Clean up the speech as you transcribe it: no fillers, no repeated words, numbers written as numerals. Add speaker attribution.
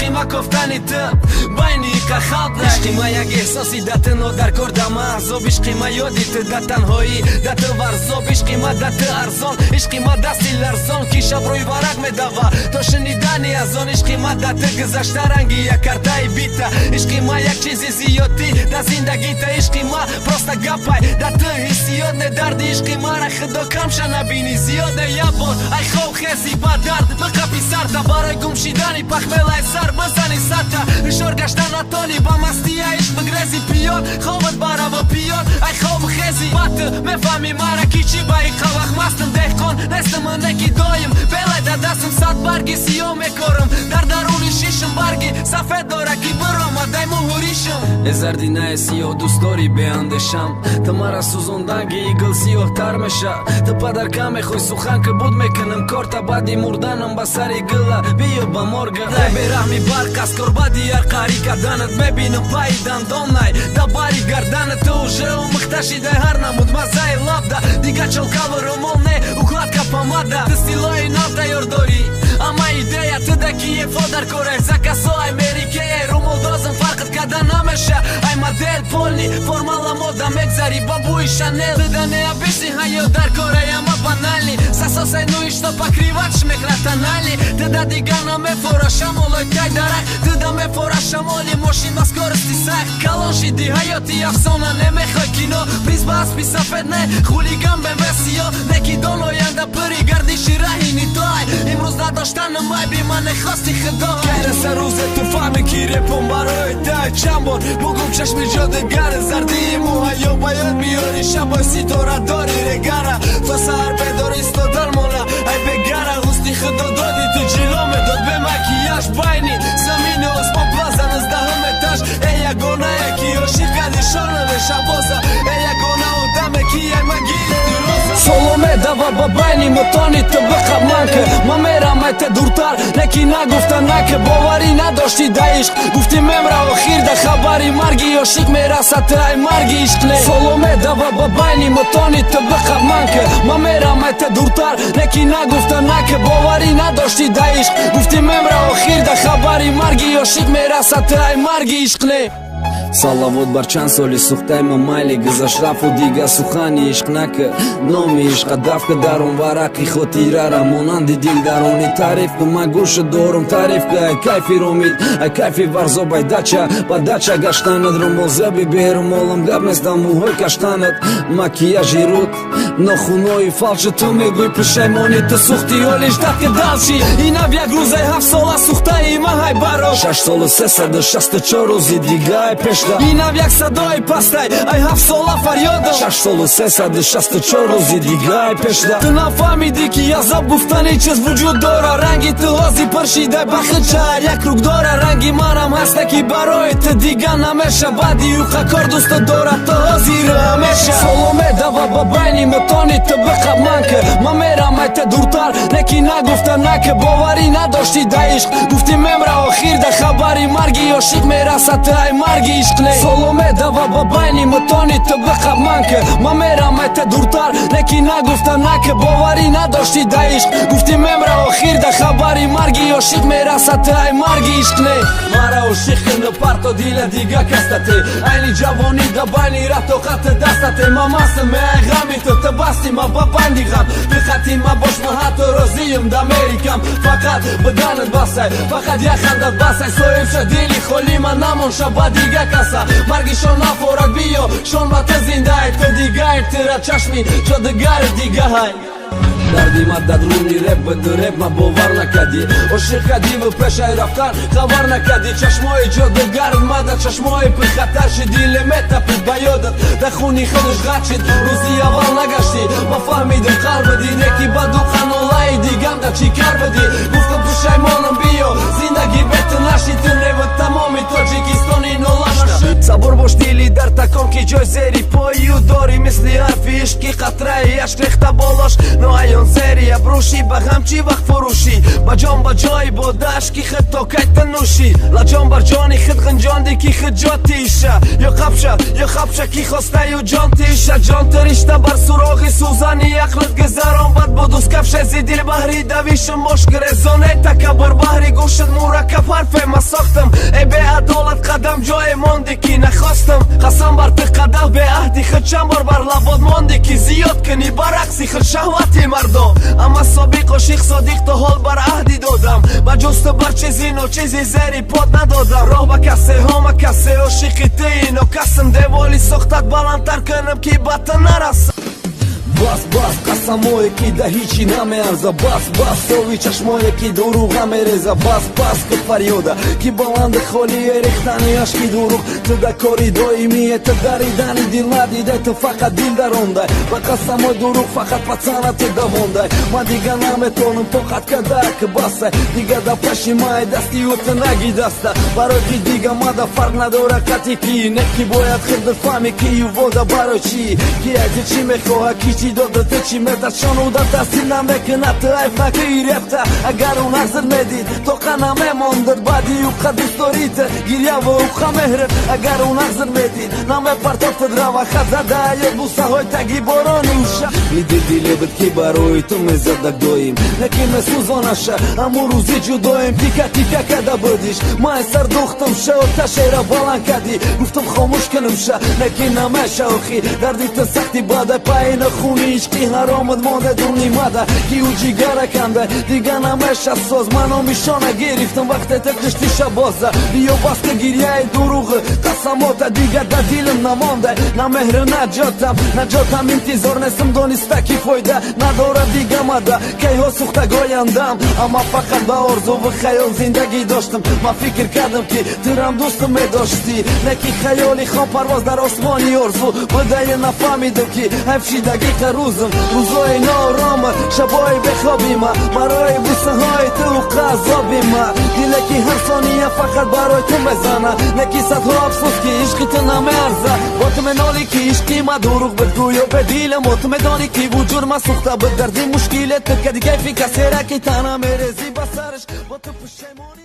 Speaker 1: عشقی ما گفتنی تو بینی که خاطر عشقی ما یک احساسی دت نو در کرده محضوب عشقی ما یادی تو در تنهایی دت ورزوب عشقی ما دت ارزان عشقی ما دستی لرزان کی شب روی ورق میدوا تو شنیدنی از آن عشقی ما دت گذشته رنگی یک کرده بیتا عشقی ما یک چیزی زیادی در زندگی تا عشقی ما پروستا گپای دت حسیات نه درد عشقی ما را خدا کمش نبینی زیاده یا بود ای خوب خیزی با درد بقفی سر تا برای گم شیدنی پخملای سر بزنی ستا شور گشتن اتالی با مستی عشق بگرزی پیاد خوابت بارا با پیاد ای خوب خیزی بات مفهمی مرا کی چی با ای خواه مستم دهکن نستم نکی دایم بله در دستم صد برگی سیاه میکارم در درون شیشم برگی سفید داره کی برام دای مهوریشم زردی نه سیاه دوست داری بیاندشم تا مرا سوزوندنگی ایگل سیاه تر میشه تا پدر کم خوی سخن که بود میکنم کار تا بعدی مردنم با سری گله بیا با مرگه برحمی برق از کربادی هر قاری کردنت میبینم پای دندانای دا باری گردنت تو ژه و مختشی ده هر نمود مزای لاب ده دیگه چلکاو رومال نه اخلاد کپاماده دستیلای ناف ده یارداری اما ایدیا تو ده کیه فادر کره زکاسو امریکه رومال دازم فرقت کده نمیشه ای مدل پولنی فرمالا مودا مگذاری بابوی شانل ده نه بیشتی هایو در کره اما بانالنی ساسای نویش تو پکریواتش میکراتنالی ده دیگه نمیفورشم اولای تای درک ده میفورشم اولی ماشین مسکارستی سخت کلانشی دی حیاتی افسانه نمیخوای کینو پریز باز پی سفید نه خولیگم به وسیو نکی داناینده پری گردیشی رهینی تای امروز نداشتن مای بی من خواستی خدا کرسه روز تو فهمی کی رپم برای ده چند بار بگم چشم جادگر زردی موهایو باید بیاری شبای ستاره داری رگره تو سر بداری استادر مولا ای بگره حسنی خدا دادی تو جلومه داد به مکیاش بینی زمین اسمان پلازن از دهم اتاش ای یگونه یکی عاشق نشانه شبازه ای یگونه آدمه کی ای مگیری سولومه دوا با بینی متانی تو بخب من که ما میرم ای ته دورتر نکی نگفتن نکه باوری نداشتی ده عشق گفتی ممرا و خیر ده خبری مرگی عاشق میرسد ای مرگی عشق نه سولومه دوا با بینی متانی تو بخب من که ما میرم ای ته دورتر نکی نگفتن نکه باوری نداشتی ده عشق گفتی ممرا و خیر ده خبری مرگی عاشق میرسد ای مرگی عشق نه салавот бар чанд соли сухтай мамайли гузашт рафу дига сухани ишқ нака номи ишқа дафка дар он варақи хотирара монанди дилдарони тарифка ман гӯша дорум тарифка ай кайфи ромид ай кайфи варзоб ай дача ба дача гаштанат ромозаби берумолам гап нестам мӯҳой каштанат макияжи руд нохунои фалши ту мегӯй пушаймони ту сухти ҳолиш датка далши инав як рӯзай 7 сола сухтаи ма ҳай баро 6 солу 364 рӯзи дига ай пеш инав як садои пастай ай 7 сола фарёда 6 солу 364 рӯзи дига ай пешда ту нафаҳмидӣ ки азоб гуфтани чиз вуҷуд дора ранги ту ҳози паршидай бахичар як рук дора ранги манам ҳаста ки барои ту дига намеша баъди юқа кор дӯста дора ту ҳозиру ҳамеша соломе дава ба байни мутони ту биқаб ман ки ман мерам ай ту дуртар леки нагуфта наки боварӣ надошти да ишқ гуфтӣ мемра охир да хабари марги ошиқ мерасад ту ай марги ишқ не соломе дава ба байни мутони ту биқаб ман ки ман мерам ай ту дуртар леки нагуфта наки боварӣ надошти да ишқ гуфтӣ мемра охир да хабари марги ошиқ мерасад ту ай марги ишқ не мара ошиқ кино парто дила дига кастате айни ҷавонӣ да байни рафтоқати дастате ма мастам ай ғами ту ту басти ма ба банди ғам биқати ма бош ма ҳатто розиям да мерикам фақат биданат басай фақат як хандат басай соҳибша дили холӣ ма намон шаба дига каса маргишон нафорад биё шон ва ту зиндаи ту дигаи тира чашми ҷодигари дигаҳай дарди ма дадруни реп биту реп ма бовар накади ошиқ кадиву пешай рафтан хабар накади чашмои ҷодугард мада чашмои пирхатар ши диле метапид ба ёдат да хуни худаш ғад шид рӯзи аввал нагашти ма фаҳмидим қар бади неки баду қанолаи дигам да чӣ кар бади гуфтам пушаймонам биё зиндагӣ бету наши ту неву тамоми тоҷикистони нолашта сабур бош дили дар такон ки ҷой зери поию дори мисли ҳарфи ишқи қатраи яшк рехта болош ноаён серия бруши ба ҳамчи вақт фурӯшӣ ба ҷои бодаш ки хид то кайта нӯшӣ лаҷон бар ҷони хид ғинҷонди ки хид ҷо тиша ё хабша ки хостаю ҷон тиша ҷон тиришта бар суроғи сӯзани ақлит гизарон бад будус кафшази дил баҳри давишум мош гирезоне така бар баҳри гӯшат мураккаб ҳарфе масо ساختم ای به عدالت قدم جای مانده که نخواستم قسم بر قدم به عهدی خود چند بار بر لباد مانده که زیاد کنی برعکسی خود شهوتی مردم اما سابق عاشق صادق تا حال بر عهدی دادم با جست بر چیزی نو چیزی زیری پاد ندادم راه با کسی همه کسی عاشقی تین و کسم دیوالی ساختت بلندتر کنم که بطن نرسم بس قسمایی که ده هیچی نمیارزه بس سوی چشمایی که دروغ نمیریزه بس که فریاده که بلند خالی ریختنی عشقی دروغ تو ده کاری دائمیه تو دریدنی دل ندیده تو فقط دل درونده و قسمای دروغ فقط پسنت دوانده من دیگه نمیتونم فقط کده که بسه دیگه ده پشیمای دستی و تو نگی دسته برای که دیگه ما ده فرق نداره قطعی که نکی باید خود فهمی که یو واده برای چی که اگه چی میخواه کی چی داده تو چی میده شانوده دستی نمیکنه تو عیف نکی رفته اگر اون نظر ندید تو قنمه ماندد بعدی او قدیس دارید گیریه و او خمهرد اگر اون نظر ندید نمه پرتافت رو و خد زده یا بوسه های تگی بارانی اوشه میدی دیلی بد که برای تو میزدک داییم نکی مسوزانشه امو روزی جداییم تیکه کده بودیش ما سر دوختم شه و تشه را بلند کدی گفتم خاموش کنم شه نکی نمه شوخی دردی تو سختی باده پایین خونی عشقی حرامت مانده دونی ماده کی او جیگره کنده دیگه نمیشه ساز منو میشانه گرفتم وقت تکشتی شبازه بیا بس که گریه دروغ قسمات دیگه در دیلم نمانده نمهر نجاتم انتظار نستم دانسته کی فایده نداره دیگه ماده که ها سوخته گایندم اما فقط به آرزو و خیال زندگی داشتم من فکر کردم که ترم دوستم میداشتی نکی خیالی خواه پرواز در آسمانی آرزو بده نفهمیدم که هفشی دقیقه روزای نارام شبای بخوابیم برای بوسه های تو قذابیم دیله که هر ثانیه فقط برای تو بزنه نکی صدها افسوس که عشقی تو نمیارزه با تو منالی که عشقی ما دروغ بدگوی و بدیل ما تو میدانی که وجود ما سوخته به دردی مشکلت تو که دیگه فی کسی را که تنها میرزی بسرش با تو پشیمانی